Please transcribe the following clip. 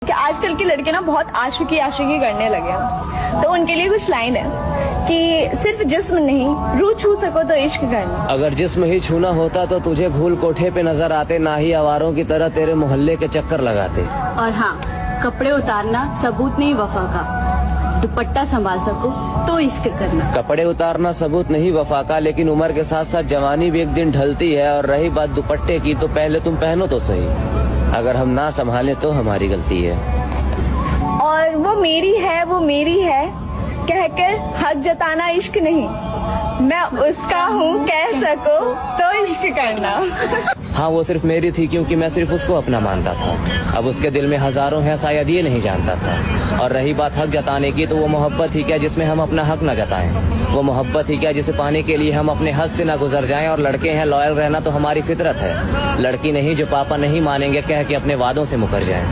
कि आजकल के लड़के ना बहुत आशिकी करने लगे हैं, तो उनके लिए कुछ लाइन है कि सिर्फ जिस्म नहीं रूह छू सको तो इश्क करना। अगर जिस्म ही छूना होता तो तुझे भूल कोठे पे नजर आते, ना ही आवारों की तरह तेरे मोहल्ले के चक्कर लगाते। और हाँ, कपड़े उतारना सबूत नहीं वफा का, दुपट्टा संभाल सको तो इश्क करना। कपड़े उतारना सबूत नहीं वफा का, लेकिन उम्र के साथ साथ जवानी भी एक दिन ढलती है। और रही बात दुपट्टे की, तो पहले तुम पहनो तो सही, अगर हम ना संभाले तो हमारी गलती है। और वो मेरी है कहकर हक जताना इश्क नहीं, मैं उसका हूँ कह सको तो इश्क करना। हाँ, वो सिर्फ मेरी थी क्योंकि मैं सिर्फ उसको अपना मानता था। अब उसके दिल में हजारों हैं, शायद ये नहीं जानता था। और रही बात हक जताने की, तो वो मोहब्बत ही क्या जिसमें हम अपना हक न जताएं। वो मोहब्बत ही क्या जिसे पाने के लिए हम अपने हद से न गुजर जाएं। और लड़के हैं, लॉयल रहना तो हमारी फितरत है। लड़की नहीं जो पापा नहीं मानेंगे कह के अपने वादों से मुकर जाएं।